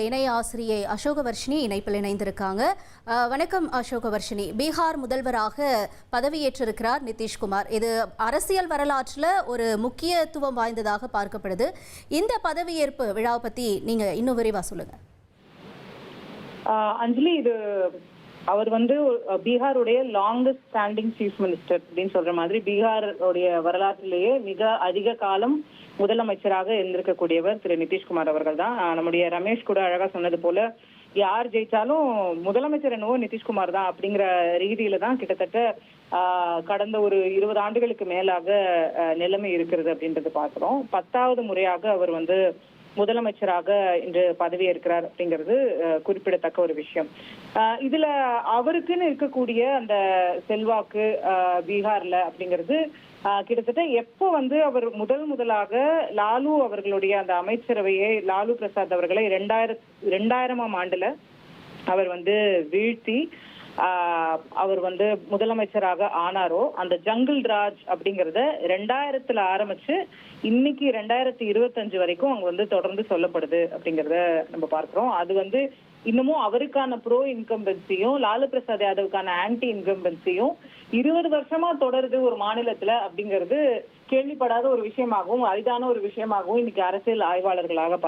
இணை ஆசிரியை அசோகவர்ஷினி இணைப்பில் இணைந்திருக்காங்க. வணக்கம் அசோகவர்ஷினி. பீகார் முதல்வராக பதவியேற்றிருக்கிறார் நிதிஷ்குமார். இது அரசியல் வரலாற்றில் ஒரு முக்கியத்துவம் வாய்ந்ததாக பார்க்கப்படுது. இந்த பதவியேற்பு விழாவை பற்றி நீங்க இன்னும் விரிவா சொல்லுங்க. அஞ்சலி, இது அவர் பீகாருடைய லாங்கஸ்ட் ஸ்டாண்டிங் சீஃப் மினிஸ்டர் அப்படின்னு சொல்ற மாதிரி பீகாருடைய வரலாற்றிலேயே மிக அதிக காலம் முதலமைச்சராக இருந்திருக்கக்கூடியவர் திரு நிதிஷ்குமார் அவர்கள் தான். நம்முடைய ரமேஷ் கூட அழகா சொன்னது போல யார் ஜெயிச்சாலும் முதலமைச்சர் என்னவோ நிதிஷ்குமார் தான் அப்படிங்கிற ரீதியில தான் கிட்டத்தட்ட கடந்த ஒரு 20 ஆண்டுகளுக்கு மேலாக நிலைமை இருக்கிறது அப்படின்றது பார்க்கிறோம். 10வது முறையாக அவர் முதலமைச்சராக இன்று பதவியேற்கிறார் அப்படிங்கிறது குறிப்பிடத்தக்க ஒரு விஷயம். இதுல அவருக்குன்னு இருக்கக்கூடிய அந்த செல்வாக்கு பீகார்ல அப்படிங்கிறது கிட்டத்தட்ட எப்போ அவர் முதலாக லாலு அவர்களுடைய அந்த அமைச்சரவையை, லாலு பிரசாத் அவர்களை 2000ஆம் ஆண்டுல அவர் வீழ்த்தி அவர் முதலமைச்சராக ஆனாரோ, அந்த ஜங்கிள் ராஜ் அப்படிங்கறத 2000த்துல ஆரம்பிச்சு இன்னைக்கு 2025 வரைக்கும் அங்க தொடர்ந்து சொல்லப்படுது அப்படிங்கறத நம்ம பார்க்கிறோம். அது இன்னமும் அவருக்கான ப்ரோ இன்கம்பன்சியும் லாலு பிரசாத் யாதவுக்கான ஆன்டி இன்கம்பன்சியும் 20 வருஷமா தொடருது ஒரு மாநிலத்துல அப்படிங்கிறது கேள்விப்படாத ஒரு விஷயமாகவும் அரிதான ஒரு விஷயமாகவும் இன்னைக்கு அரசியல் ஆய்வாளர்களாக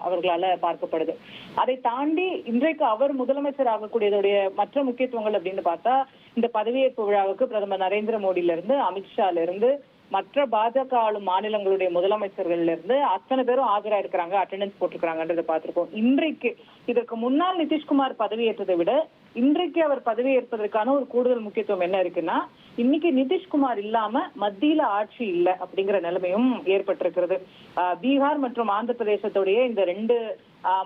அவர்களால பார்க்கப்படுது. அதை தாண்டி இன்றைக்கு அவர் முதலமைச்சர் ஆகக்கூடியதுடைய மற்ற முக்கியத்துவங்கள் அப்படின்னு பார்த்தா, இந்த பதவியேற்பு விழாவுக்கு பிரதமர் நரேந்திர மோடியில இருந்து, அமித்ஷால இருந்து, மற்ற பாஜக ஆளும் மாநிலங்களுடைய முதலமைச்சர்கள்ல இருந்து அத்தனை பேரும் ஆஜரா இருக்கிறாங்க, அட்டெண்டன்ஸ் போட்டிருக்காங்கன்றதை பார்த்திருக்கோம். இன்றைக்கு இதற்கு முன்னால் நிதிஷ்குமார் பதவியேற்றதை விட இன்றைக்கு அவர் பதவியேற்பதற்கான ஒரு கூடுதல் முக்கியத்துவம் என்ன இருக்குன்னா, இன்னைக்கு நிதிஷ்குமார் இல்லாம மத்தியில ஆட்சி இல்லை அப்படிங்கிற நிலைமையும் ஏற்பட்டிருக்கிறது. பீகார் மற்றும் ஆந்திர பிரதேசத்துடைய இந்த 2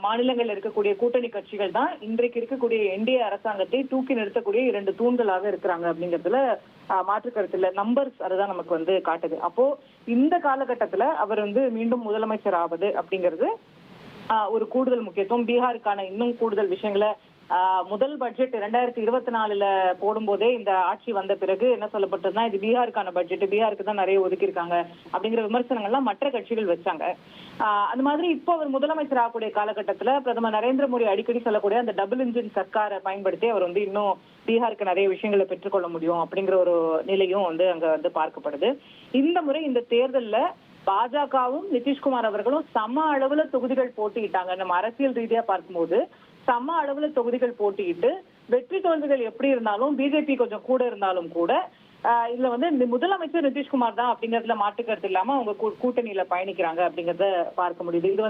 மாநிலங்கள் இருக்கக்கூடிய கூட்டணி கட்சிகள் தான் இன்றைக்கு இருக்கக்கூடிய என்டிஏ அரசாங்கத்தை தூக்கி நிறுத்தக்கூடிய 2 தூண்களாக இருக்கிறாங்க அப்படிங்கிறதுல மாற்று கருத்து இல்ல. நம்பர்ஸ் அதுதான் நமக்கு காட்டுது. அப்போ இந்த காலகட்டத்துல அவர் மீண்டும் முதலமைச்சர் ஆவது அப்படிங்கிறது ஒரு கூடுதல் முக்கியத்துவம். பீகாருக்கான இன்னும் கூடுதல் விஷயங்களை முதல் பட்ஜெட் 2024ல போடும்போதே இந்த ஆட்சி வந்த பிறகு என்ன சொல்லப்பட்டதுன்னா, இது பீகாருக்கான பட்ஜெட், பீகாருக்கு தான் நிறைய ஒதுக்கி இருக்காங்க அப்படிங்கிற விமர்சனங்கள்லாம் மற்ற கட்சிகள் வச்சாங்க. அந்த மாதிரி இப்போ அவர் முதலமைச்சர் ஆகக்கூடிய காலகட்டத்துல பிரதமர் நரேந்திர மோடி அடிக்கடி சொல்லக்கூடிய அந்த டபுள் இன்ஜின் சர்க்காரை பயன்படுத்தி அவர் இன்னும் பீகாருக்கு நிறைய விஷயங்களை பெற்றுக்கொள்ள முடியும் அப்படிங்கிற ஒரு நிலையும் அங்க பார்க்கப்படுது. இந்த முறை இந்த தேர்தல்ல பாஜகவும் நிதிஷ்குமார் அவர்களும் சம அளவுல தொகுதிகள் போட்டியிட்டாங்க. நம்ம அரசியல் ரீதியா பார்க்கும்போது சம அளவுல தொகுதிகள் போட்டியிட்டு வெற்றி தோல்விகள் எப்படி இருந்தாலும் பிஜேபி கொஞ்சம் கூட இருந்தாலும் கூட இதுல இந்த முதலமைச்சர் நிதிஷ்குமார் தான் அப்படிங்கறதுல மாற்றுக்கருத்து இல்லாம அவங்க கூட்டணியில பயணிக்கிறாங்க அப்படிங்கறத பார்க்க முடியுது. இது